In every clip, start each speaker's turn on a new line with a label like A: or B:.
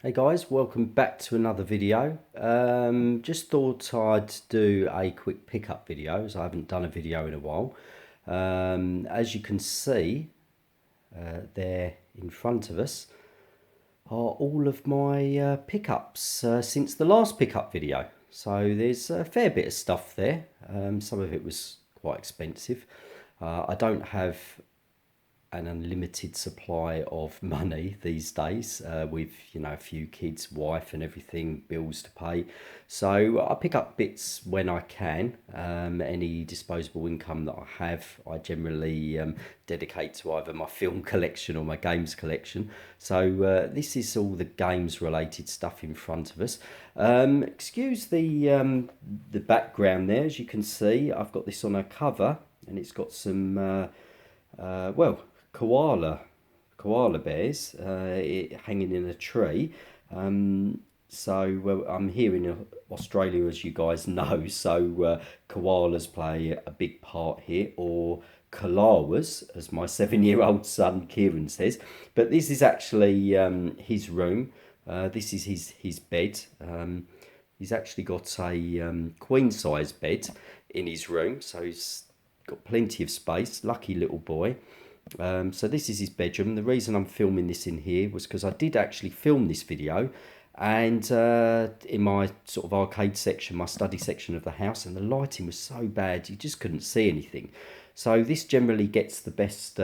A: Hey guys, welcome back to another video. Just thought I'd do a quick pickup video as I haven't done a video in a while. As you can see there in front of us are all of my pickups since the last pickup video. So there's a fair bit of stuff there. Some of it was quite expensive. I don't have an unlimited supply of money these days with a few kids, wife and everything, bills to pay, so I pick up bits when I can. Any disposable income that I have I generally dedicate to either my film collection or my games collection. So this is all the games related stuff in front of us. Excuse the background there. As you can see, I've got this on a cover and it's got some well, koala bears hanging in a tree. So I'm here in Australia, as you guys know. So koalas play a big part here, or koalawas, as my 7-year-old son Kieran says. But this is actually his room. This is his bed. He's actually got a queen size bed in his room, so he's got plenty of space. Lucky little boy. So this is his bedroom. The reason I'm filming this in here was because I did actually film this video, and in my sort of arcade section, my study section of the house, and the lighting was so bad you just couldn't see anything. So this generally gets the best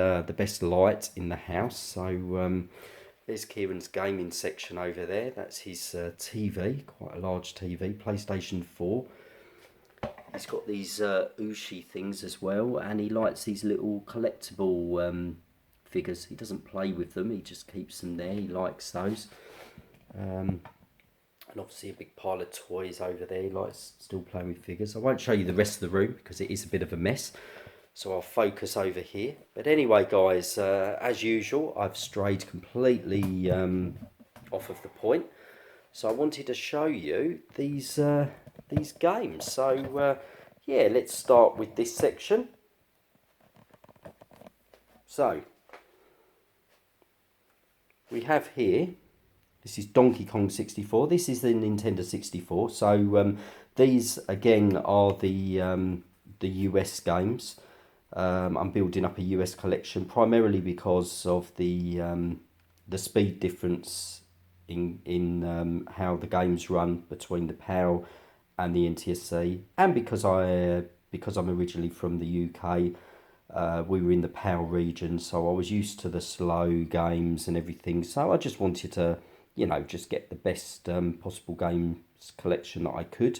A: light in the house. So there's Kieran's gaming section over there. That's his TV, quite a large TV, PlayStation 4. He's got these Ushi things as well, and he likes these little collectible figures. He doesn't play with them, he just keeps them there. He likes those. And obviously a big pile of toys over there. He likes still playing with figures. I won't show you the rest of the room because it is a bit of a mess. So I'll focus over here. But anyway, guys, as usual, I've strayed completely off of the point. So I wanted to show you these games. So yeah, let's start with this section. So we have here, this is Donkey Kong 64. This is the Nintendo 64. So these again are the US games. I'm building up a US collection primarily because of the speed difference in how the games run between the PAL and the NTSC, and because I'm originally from the UK. We were in the PAL region, so I was used to the slow games and everything. So I just wanted to, just get the best possible games collection that I could.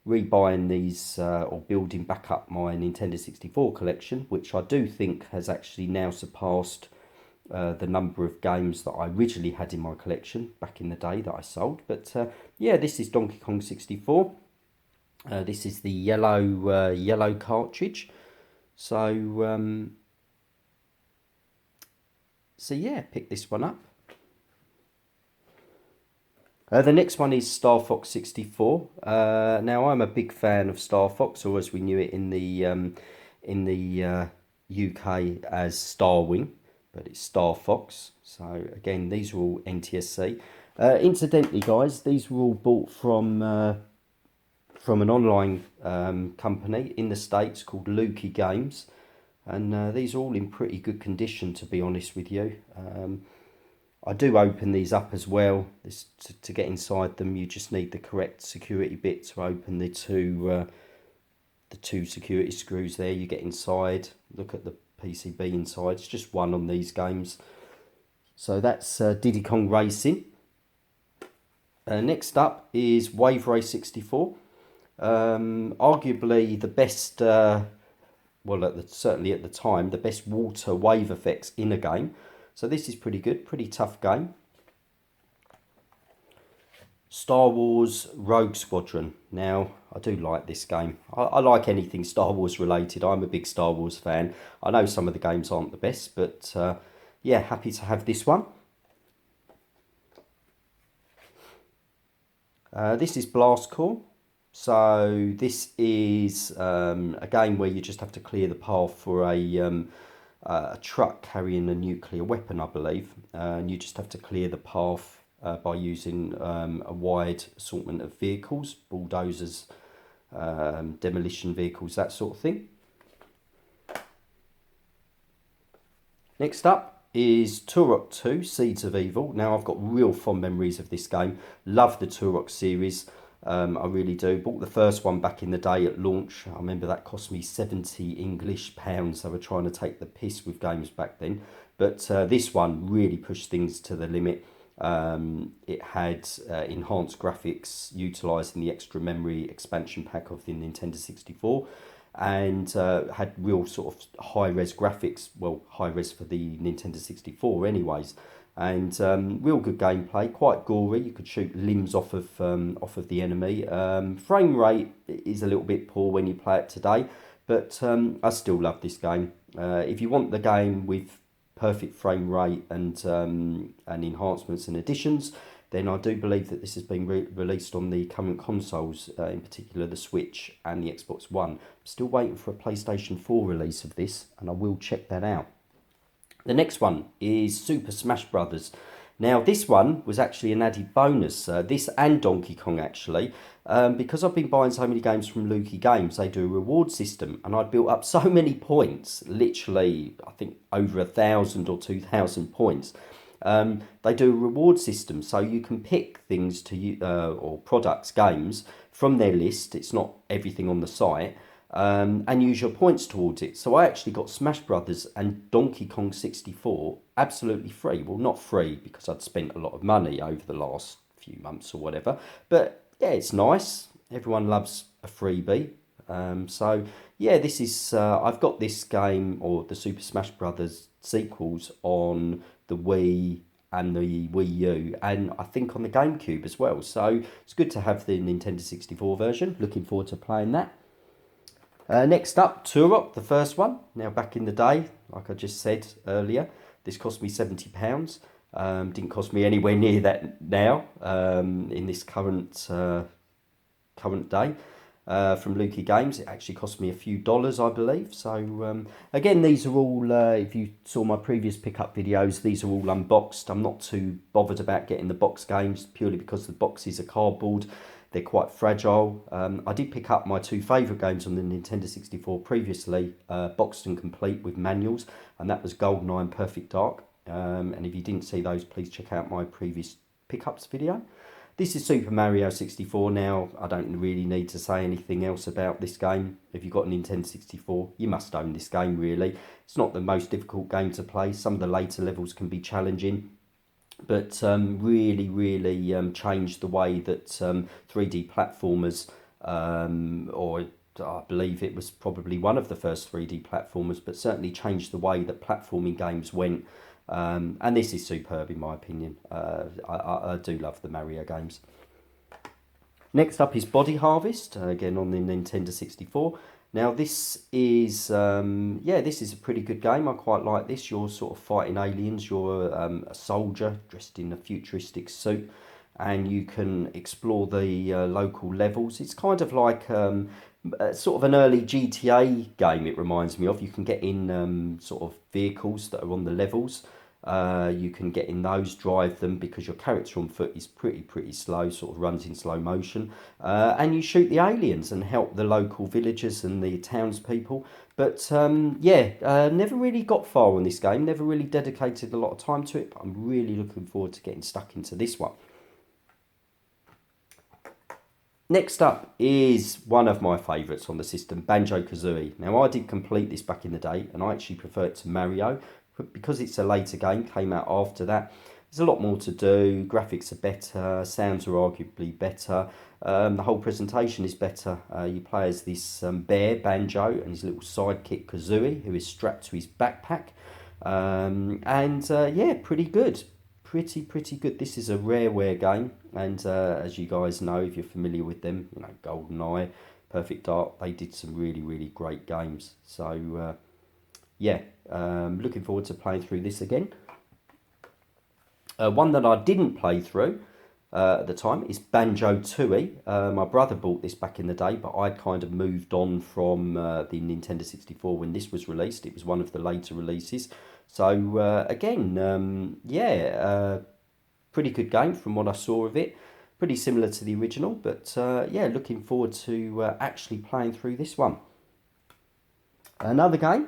A: Rebuying these or building back up my Nintendo 64 collection, which I do think has actually now surpassed the number of games that I originally had in my collection back in the day that I sold. But yeah, this is Donkey Kong 64. This is the yellow cartridge. So yeah, pick this one up. The next one is Star Fox 64. Now I'm a big fan of Star Fox, or as we knew it in the UK as Starwing, but it's Star Fox. So again, these are all NTSC. Incidentally, guys, these were all bought from an online company in the States called Lukey Games, and these are all in pretty good condition, to be honest with you. I do open these up as well. To get inside them, you just need the correct security bit to open the two security screws there. You get inside, look at the PCB inside. It's just one on these games. So that's Diddy Kong Racing. Next up is Wave Race 64. Arguably the best, certainly at the time, the best water wave effects in a game. So this is pretty good, pretty tough game. Star Wars Rogue Squadron. Now, I do like this game. I like anything Star Wars related. I'm a big Star Wars fan. I know some of the games aren't the best, but yeah, happy to have this one. This is Blast Corps. So this is a game where you just have to clear the path for a truck carrying a nuclear weapon, I believe. And you just have to clear the path by using a wide assortment of vehicles, bulldozers, demolition vehicles, that sort of thing. Next up is Turok 2, Seeds of Evil. Now, I've got real fond memories of this game. Love the Turok series. I really do. Bought the first one back in the day at launch. I remember that cost me 70 English pounds. They were trying to take the piss with games back then. But this one really pushed things to the limit. It had enhanced graphics utilising the extra memory expansion pack of the Nintendo 64. And had real sort of high-res graphics, well, high-res for the Nintendo 64 anyways, and real good gameplay, quite gory. You could shoot limbs off of the enemy. Frame rate is a little bit poor when you play it today, but I still love this game. If you want the game with perfect frame rate and enhancements and additions, then I do believe that this has been released on the current consoles, in particular the Switch and the Xbox One. I'm still waiting for a PlayStation 4 release of this, and I will check that out. The next one is Super Smash Brothers. Now, this one was actually an added bonus, this and Donkey Kong actually, because I've been buying so many games from Lukey Games. They do a reward system, and I'd built up so many points, literally, I think over 1,000 or 2,000 points. They do a reward system, so you can pick things to or products, games from their list. It's not everything on the site, and use your points towards it. So I actually got Smash Brothers and Donkey Kong 64 absolutely free. Well, not free because I'd spent a lot of money over the last few months or whatever. But yeah, it's nice. Everyone loves a freebie. So yeah, this is I've got this game, or the Super Smash Brothers sequels, on the Wii and the Wii U, and I think on the GameCube as well. So it's good to have the Nintendo 64 version. Looking forward to playing that. Next up, Turok, the first one. Now, back in the day, like I just said earlier, this cost me £70. Didn't cost me anywhere near that now, in this current day. From Lukey Games, it actually cost me a few dollars, I believe. So again, these are all, if you saw my previous pickup videos, these are all unboxed. I'm not too bothered about getting the box games, purely because the boxes are cardboard. They're quite fragile. I did pick up my two favourite games on the Nintendo 64 previously, boxed and complete with manuals, and that was GoldenEye and Perfect Dark. And if you didn't see those, please check out my previous pickups video. This is Super Mario 64 now. I don't really need to say anything else about this game. If you've got a Nintendo 64, you must own this game, really. It's not the most difficult game to play. Some of the later levels can be challenging, but really changed the way that 3D platformers, or I believe it was probably one of the first 3D platformers, but certainly changed the way that platforming games went. And this is superb in my opinion. I do love the Mario games. Next up is Body Harvest, again on the Nintendo 64. Now this is, this is a pretty good game. I quite like this. You're sort of fighting aliens. You're a soldier dressed in a futuristic suit, and you can explore the local levels. It's kind of like sort of an early GTA game, it reminds me of. You can get in sort of vehicles that are on the levels. You can get in those, drive them, because your character on foot is pretty slow, sort of runs in slow motion. And you shoot the aliens and help the local villagers and the townspeople. But never really got far on this game, never really dedicated a lot of time to it, but I'm really looking forward to getting stuck into this one. Next up is one of my favourites on the system, Banjo-Kazooie. Now, I did complete this back in the day, and I actually prefer it to Mario, but because it's a later game, came out after that. There's a lot more to do, graphics are better, sounds are arguably better, the whole presentation is better. You play as this bear, Banjo, and his little sidekick, Kazooie, who is strapped to his backpack. Pretty good. Pretty good. This is a Rareware game, and as you guys know, if you're familiar with them, you know, GoldenEye, Perfect Dark, they did some really great games. So looking forward to playing through this again. One that I didn't play through at the time is Banjo-Tooie. My brother bought this back in the day, but I'd kind of moved on from the Nintendo 64 when this was released. It was one of the later releases. So pretty good game from what I saw of it. Pretty similar to the original, but yeah, looking forward to actually playing through this one. Another game,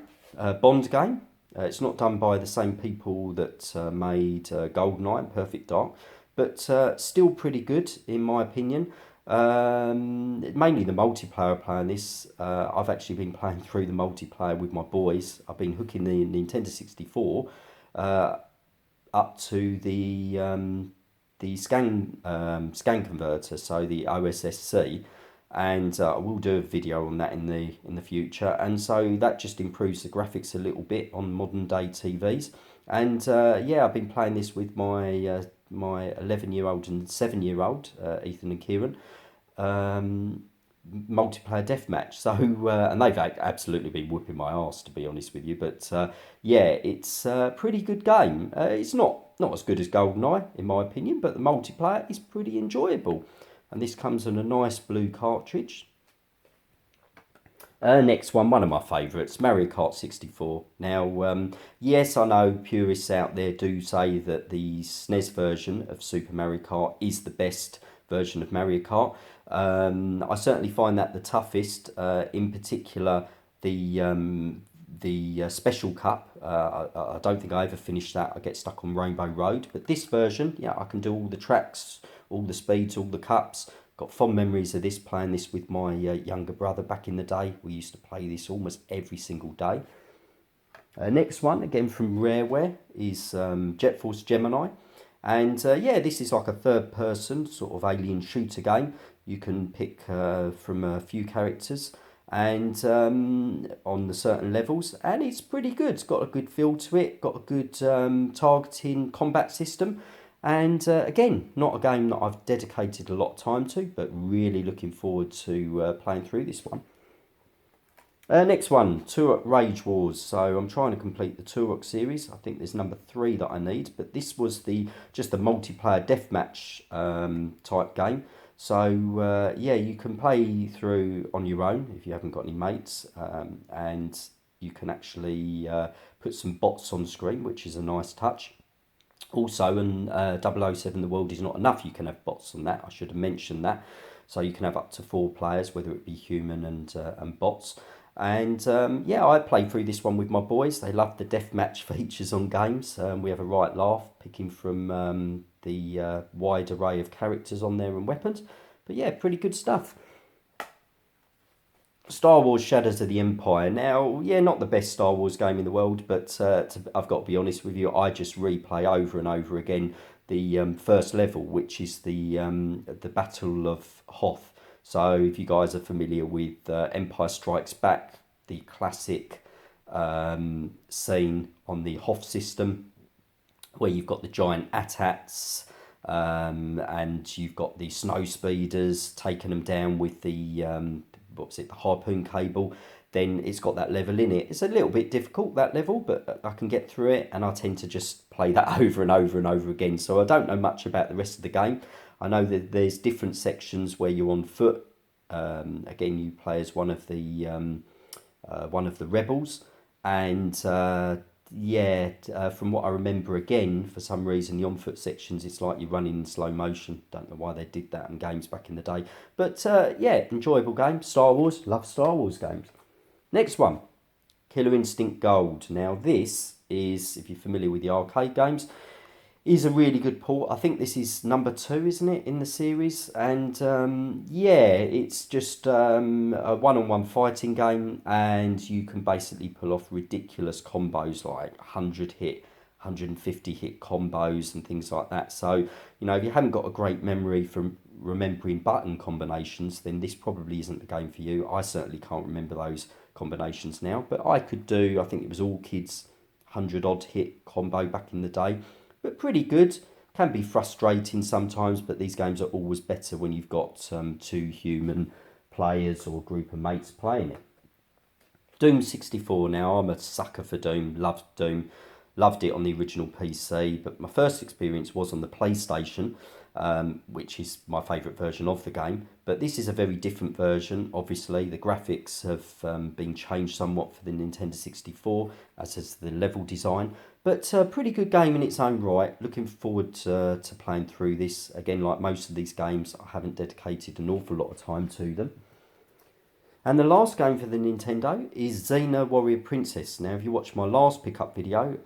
A: Bond game. It's not done by the same people that made GoldenEye and Perfect Dark, but still pretty good in my opinion. Mainly the multiplayer playing this. I've actually been playing through the multiplayer with my boys. I've been hooking the Nintendo 64 up to the scan converter, so the OSSC, and I will do a video on that in the future. And so that just improves the graphics a little bit on modern day TVs. And yeah, I've been playing this with my my 11-year-old and 7-year-old Ethan and Kieran. Multiplayer deathmatch. So and they've absolutely been whooping my arse, to be honest with you. But yeah, it's a pretty good game. It's not as good as GoldenEye in my opinion, but the multiplayer is pretty enjoyable. And this comes in a nice blue cartridge. Next one of my favourites, Mario Kart 64. Now, yes, I know purists out there do say that the SNES version of Super Mario Kart is the best version of Mario Kart. I certainly find that the toughest, in particular the Special Cup. I don't think I ever finished that. I get stuck on Rainbow Road. But this version, yeah, I can do all the tracks, all the speeds, all the cups. Got fond memories of this, playing this with my younger brother back in the day. We used to play this almost every single day. Next one, again from Rareware, is Jet Force Gemini. And yeah, this is like a third person sort of alien shooter game. You can pick from a few characters and on the certain levels, and it's pretty good. It's got a good feel to it, got a good targeting combat system. And again, not a game that I've dedicated a lot of time to, but really looking forward to playing through this one. Next one, Turok Rage Wars. So I'm trying to complete the Turok series. I think there's number 3 that I need, but this was just the multiplayer deathmatch type game. So yeah, you can play through on your own if you haven't got any mates, and you can actually put some bots on screen, which is a nice touch. Also, in 007 The World Is Not Enough, you can have bots on that. I should have mentioned that. So you can have up to 4 players, whether it be human and bots. And yeah, I played through this one with my boys. They love the deathmatch features on games. We have a right laugh picking from the wide array of characters on there and weapons. But yeah, pretty good stuff. Star Wars Shadows of the Empire. Now, yeah, not the best Star Wars game in the world, but I've got to be honest with you, I just replay over and over again the first level, which is the Battle of Hoth. So if you guys are familiar with Empire Strikes Back, the classic scene on the Hoth system, where you've got the giant AT-ATs, and you've got the snow speeders taking them down with the the harpoon cable, then it's got that level in it. It's a little bit difficult, that level, but I can get through it, and I tend to just play that over and over and over again. So I don't know much about the rest of the game. I know that there's different sections where you're on foot. Again, you play as one of the rebels, and yeah, from what I remember, again, for some reason, the on-foot sections, it's like you're running in slow motion. Don't know why they did that in games back in the day. But yeah, enjoyable game. Star Wars, love Star Wars games. Next one, Killer Instinct Gold. Now this is, if you're familiar with the arcade games, is a really good port. I think this is number 2, isn't it, in the series? And yeah, it's just a one-on-one fighting game, and you can basically pull off ridiculous combos like 100 hit, 150 hit combos and things like that. So, you know, if you haven't got a great memory from remembering button combinations, then this probably isn't the game for you. I certainly can't remember those combinations now, but I could do, I think it was all kids 100 odd hit combo back in the day. But pretty good. Can be frustrating sometimes, but these games are always better when you've got 2 human players or a group of mates playing it. Doom 64 now. I'm a sucker for Doom. Loved Doom. Loved it on the original PC, but my first experience was on the PlayStation. which is my favourite version of the game. But this is a very different version. Obviously, the graphics have been changed somewhat for the Nintendo 64, as has the level design. But a pretty good game in its own right. Looking forward to playing through this. Again, like most of these games, I haven't dedicated an awful lot of time to them. And the last game for the Nintendo is Xena Warrior Princess. Now, if you watched my last pickup video,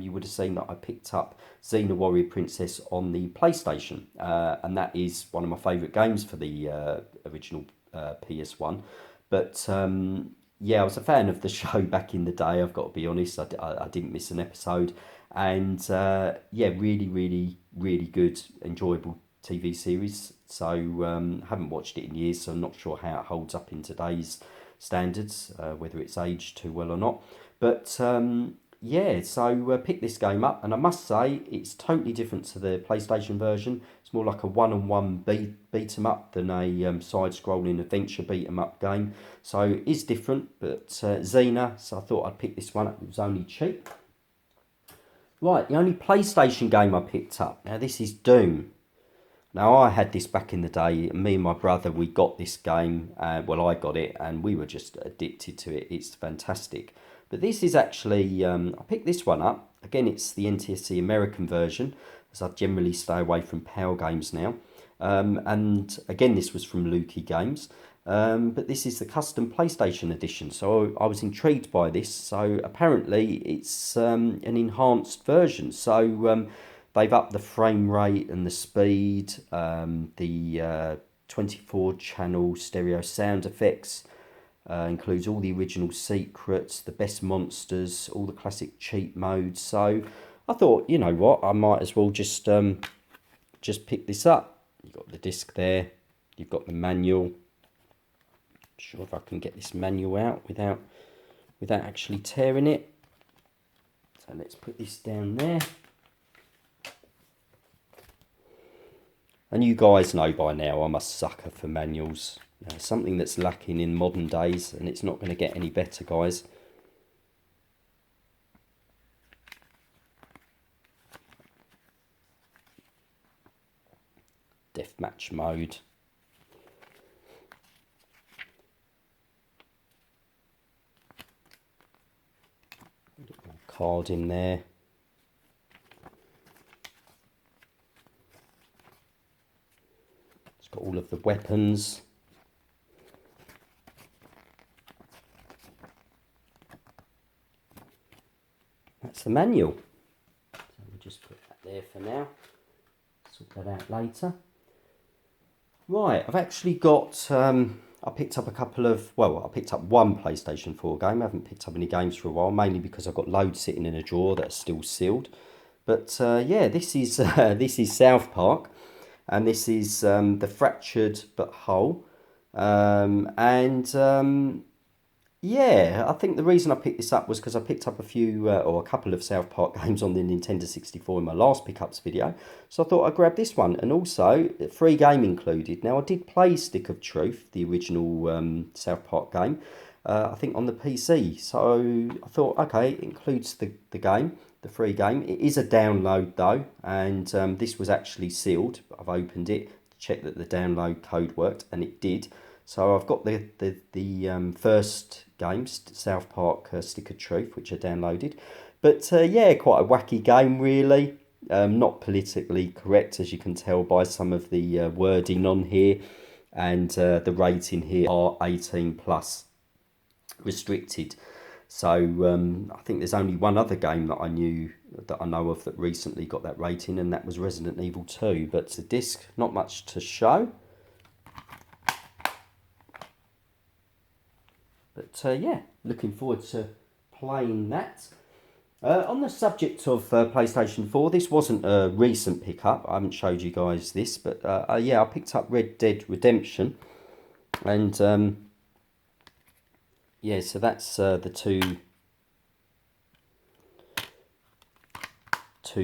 A: you would have seen that I picked up Xena Warrior Princess on the PlayStation. And that is one of my favourite games for the original PS1. But yeah, I was a fan of the show back in the day, I've got to be honest. I didn't miss an episode. And yeah, really good, enjoyable TV series. So haven't watched it in years, so I'm not sure how it holds up in today's standards, whether it's aged too well or not. But yeah, so picked this game up, and I must say it's totally different to the PlayStation version. It's more like a one-on-one beat 'em up than a side-scrolling adventure beat 'em up game. So it is different, but Xena, so I thought I'd pick this one up. It was only cheap. Right, the only PlayStation game I picked up. Now this is Doom. Now, I had this back in the day. Me and my brother, we got this game. Well, I got it, and we were just addicted to it. It's fantastic. But this is actually, I picked this one up. Again, it's the NTSC American version, as I generally stay away from PAL games now. And again, this was from Lukey Games. But this is the custom PlayStation edition. So I was intrigued by this. So apparently, it's an enhanced version. So they've upped the frame rate and the speed, the 24 channel stereo sound effects, includes all the original secrets, the best monsters, all the classic cheat modes. So I thought, you know what, I might as well just pick this up. You've got the disc there, you've got the manual. Not sure if I can get this manual out without actually tearing it. So let's put this down there. And you guys know by now I'm a sucker for manuals. Something that's lacking in modern days, and it's not going to get any better, guys. Deathmatch mode. Card in there. Got all of the weapons. That's the manual. So we'll just put that there for now. Sort that out later. Right, I've actually got, I picked up I picked up one PlayStation 4 game. I haven't picked up any games for a while, mainly because I've got loads sitting in a drawer that are still sealed. But yeah, this is South Park. And this is The Fractured But Whole. Yeah, I think the reason I picked this up was because I picked up a couple of South Park games on the Nintendo 64 in my last pickups video. So I thought I'd grab this one. And also, free game included. Now, I did play Stick of Truth, the original South Park game, I think on the PC. So I thought, okay, it includes the game. The free game. It is a download though, and this was actually sealed. I've opened it to check that the download code worked, and it did. So I've got the first game, South Park Stick of Truth, which I downloaded. But yeah, quite a wacky game really. Not politically correct, as you can tell by some of the wording on here, and the rating here are 18 plus, restricted. So I think there's only one other game that I know of that recently got that rating, and that was Resident Evil 2. But the disc, not much to show. But yeah, looking forward to playing that. On the subject of PlayStation 4, this wasn't a recent pickup. I haven't showed you guys this, but yeah, I picked up Red Dead Redemption, and yeah, so that's the two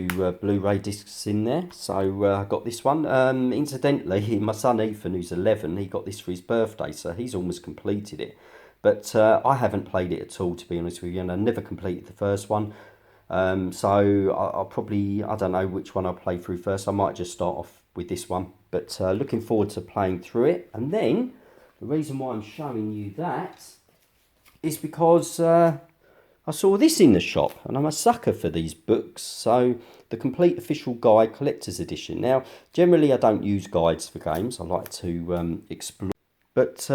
A: Blu-ray discs in there. So I got this one. Incidentally, my son Ethan, who's 11, he got this for his birthday, so he's almost completed it. But I haven't played it at all, to be honest with you, and I never completed the first one. So I'll probably, I don't know which one I'll play through first. I might just start off with this one, but looking forward to playing through it. And then the reason why I'm showing you that is because I saw this in the shop, and I'm a sucker for these books. So the Complete Official Guide Collector's Edition. Now, generally I don't use guides for games. I like to explore. But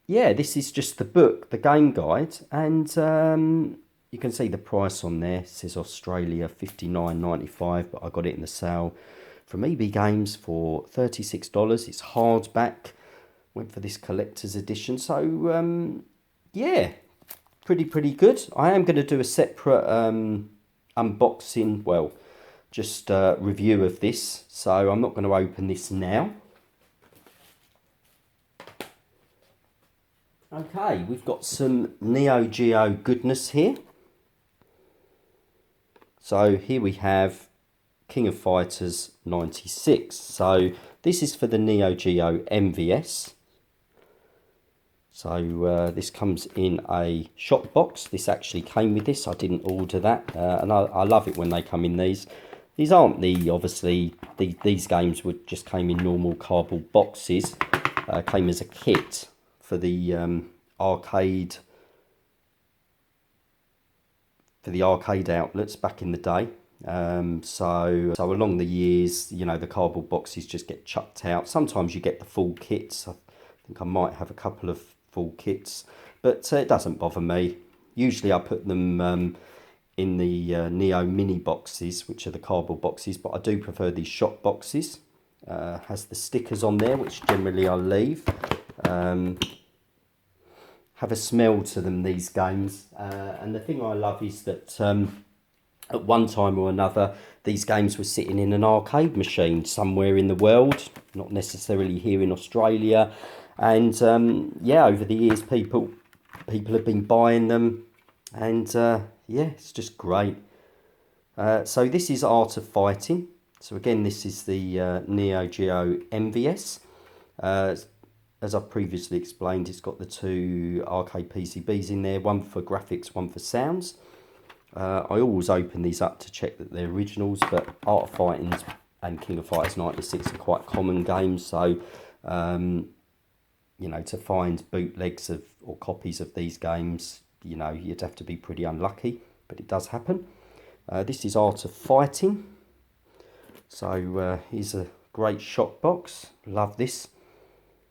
A: yeah, this is just the book, the game guide, and you can see the price on there. It says Australia $59.95, but I got it in the sale from EB Games for $36. It's hardback. Went for this collector's edition. So yeah, pretty good. I am going to do a separate unboxing, well, just review of this. So I'm not going to open this now. Okay, we've got some Neo Geo goodness here. So here we have King of Fighters 96. So this is for the Neo Geo MVS. So this comes in a shop box. This actually came with this. I didn't order that. And I love it when they come in these. These aren't obviously, these games just came in normal cardboard boxes. Came as a kit for the arcade outlets back in the day. So along the years, you know, the cardboard boxes just get chucked out. Sometimes you get the full kits. I think I might have a couple of full kits, but it doesn't bother me. Usually I put them in the Neo mini boxes, which are the cardboard boxes, but I do prefer these shop boxes. Has the stickers on there, which generally I leave. Have a smell to them, these games, and the thing I love is that at one time or another these games were sitting in an arcade machine somewhere in the world, not necessarily here in Australia, and yeah, over the years people have been buying them, and yeah, it's just great. So this is Art of Fighting. So again, this is the Neo Geo MVS. As I've previously explained, it's got the two arcade PCBs in there, one for graphics, one for sounds. I always open these up to check that they're originals, but Art of Fighting and King of Fighters 96 are quite common games, so you know, to find bootlegs or copies of these games, you know, you'd have to be pretty unlucky, but it does happen. This is Art of Fighting. So here's a great shop box. Love this.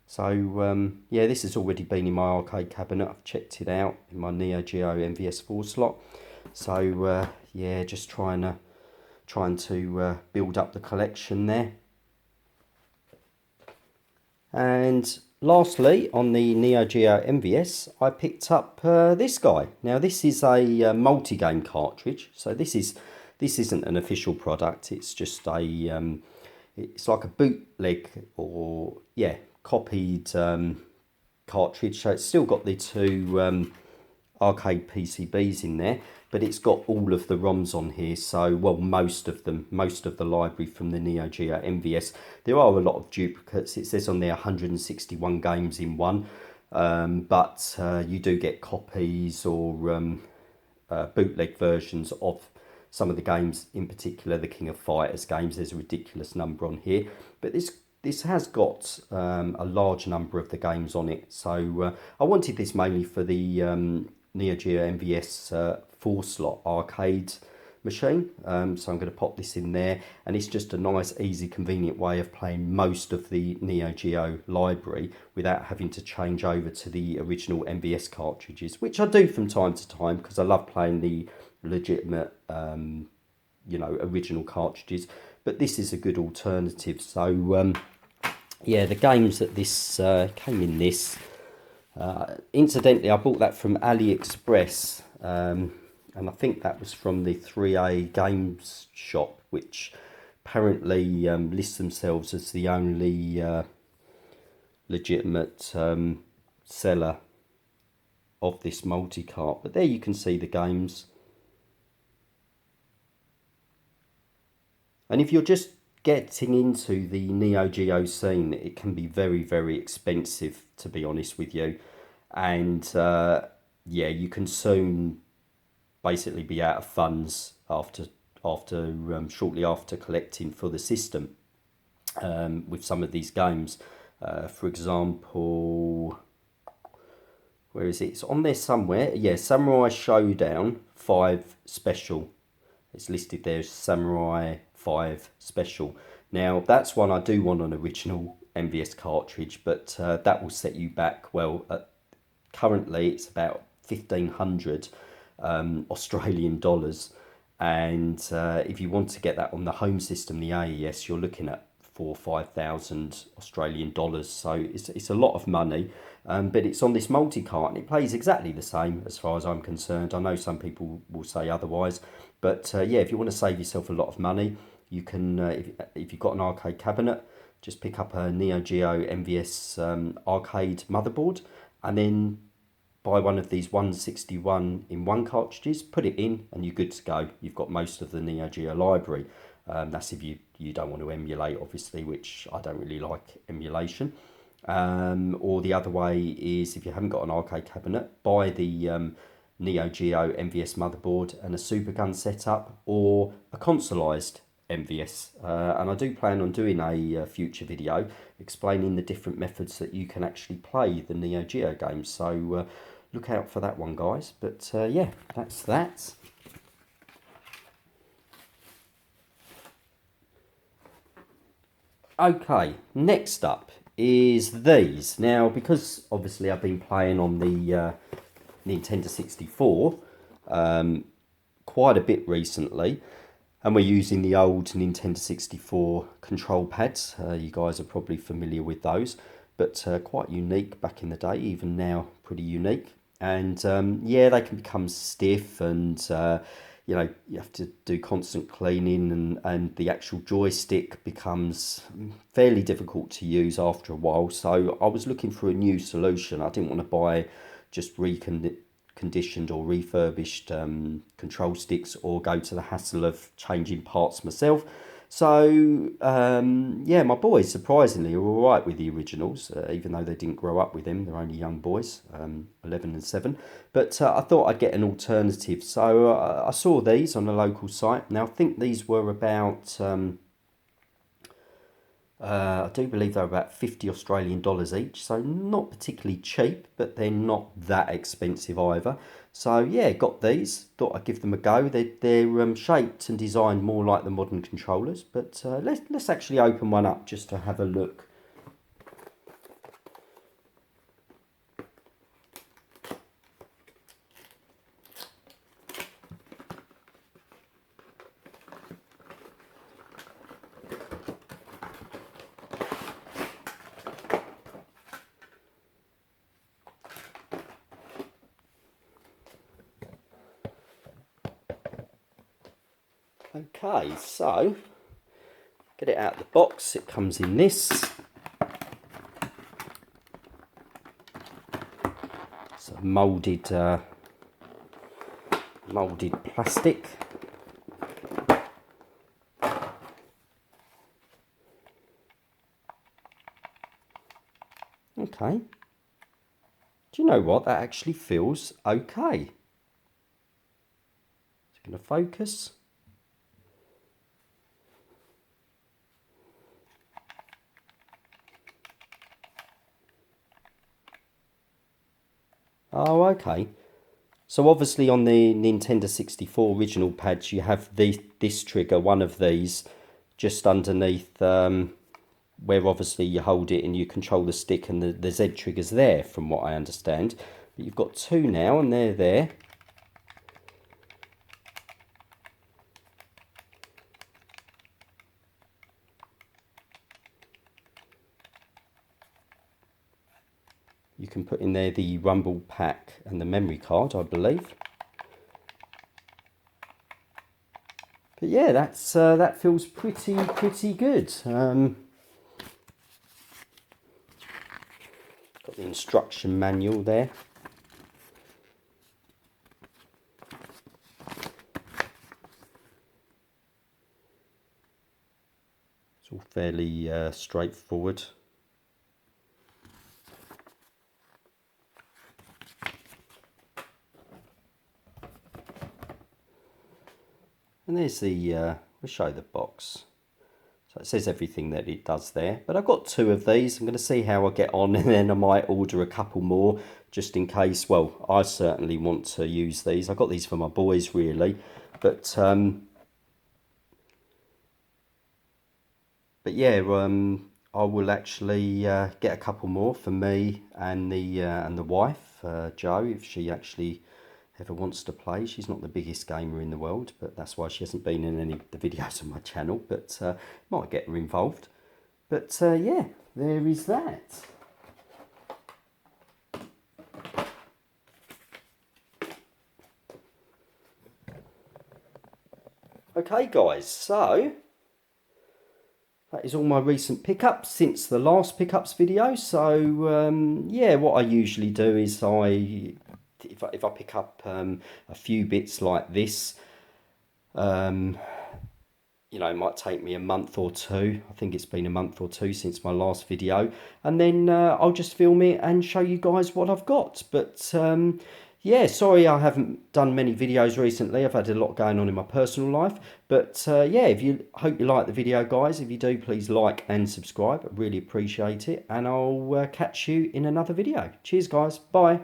A: So yeah, this has already been in my arcade cabinet. I've checked it out in my Neo Geo MVS4 slot. So yeah, just trying to build up the collection there. And lastly, on the Neo Geo MVS, I picked up this guy. Now this is a multi-game cartridge. So this isn't an official product. It's just a it's like a bootleg, or yeah, copied cartridge. So it's still got the two arcade PCBs in there, but it's got all of the ROMs on here. So, well, most of the library from the Neo Geo MVS. There are a lot of duplicates. It says on there 161 games in one, but you do get copies or bootleg versions of some of the games, in particular the King of Fighters games. There's a ridiculous number on here, but this has got a large number of the games on it. So I wanted this mainly for the Neo Geo MVS 4-slot arcade machine. So I'm going to pop this in there, and it's just a nice, easy, convenient way of playing most of the Neo Geo library without having to change over to the original MVS cartridges, which I do from time to time because I love playing the legitimate you know, original cartridges, but this is a good alternative. So yeah, the games that this came in this, incidentally I bought that from AliExpress, and I think that was from the 3A Games shop, which apparently lists themselves as the only legitimate seller of this multi-cart. But there you can see the games. And if you're just getting into the Neo Geo scene, it can be very expensive, to be honest with you. And yeah, you can soon basically be out of funds after shortly after collecting for the system. with some of these games. For example, where is it? It's on there somewhere. Yeah, Samurai Showdown 5 Special. It's listed there as Samurai 5 Special. Now, that's one I do want an original MVS cartridge, but that will set you back, well, currently it's about 1,500 Australian dollars. And if you want to get that on the home system, the AES, you're looking at 4,000 or 5,000 Australian dollars. So it's a lot of money, but it's on this multi-cart and it plays exactly the same as far as I'm concerned. I know some people will say otherwise, but yeah, if you want to save yourself a lot of money, you can, if you've got an arcade cabinet, just pick up a Neo Geo MVS arcade motherboard and then buy one of these 161 in one cartridges, put it in, and you're good to go. You've got most of the Neo Geo library. That's if you don't want to emulate, obviously, which I don't really like emulation. Or the other way is, if you haven't got an arcade cabinet, buy the Neo Geo MVS motherboard and a Super Gun setup, or a consoleized MVS. And I do plan on doing a future video explaining the different methods that you can actually play the Neo Geo games. So look out for that one, guys. But yeah, that's that. Okay, next up is these. Now, because obviously I've been playing on the Nintendo 64 quite a bit recently, and we're using the old Nintendo 64 control pads. You guys are probably familiar with those, but quite unique back in the day, even now pretty unique. And yeah, they can become stiff, and you know, you have to do constant cleaning, and the actual joystick becomes fairly difficult to use after a while. So I was looking for a new solution. I didn't want to buy just reconditioned or refurbished control sticks, or go to the hassle of changing parts myself. So yeah, my boys surprisingly are all right with the originals, even though they didn't grow up with them. They're only young boys, 11 and 7. But I thought I'd get an alternative. So I saw these on a local site. Now I think these were about, I do believe they were about 50 Australian dollars each. So not particularly cheap, but they're not that expensive either. So yeah, got these. Thought I'd give them a go. They're shaped and designed more like the modern controllers. But let's actually open one up just to have a look. Okay, so get it out of the box. It comes in this. It's a moulded plastic. Okay. Do you know what? That actually feels okay. Is it going to focus? Oh, okay. So obviously on the Nintendo 64 original pads, you have this trigger, one of these, just underneath where obviously you hold it and you control the stick, and the Z trigger's there, from what I understand. But you've got two now, and they're there. You can put in there the rumble pack and the memory card, I believe. But yeah, that feels pretty good. Got the instruction manual there. It's all fairly straightforward. And there's the, we'll show the box. So it says everything that it does there. But I've got 2 of these. I'm going to see how I get on, and then I might order a couple more just in case. Well, I certainly want to use these. I got these for my boys really, but yeah, I will actually get a couple more for me and the wife, Jo, if she actually ever wants to play. She's not the biggest gamer in the world, but that's why she hasn't been in any of the videos on my channel, but might get her involved. But yeah, there is that. Okay guys, so that is all my recent pickups since the last pickups video. So yeah, what I usually do is if I pick up a few bits like this, you know, it might take me a month or 2. I think it's been a month or 2 since my last video, and then I'll just film it and show you guys what I've got. But yeah, sorry I haven't done many videos recently. I've had a lot going on in my personal life. But yeah, hope you like the video, guys. If you do, please like and subscribe. I really appreciate it, and I'll catch you in another video. Cheers, guys. Bye.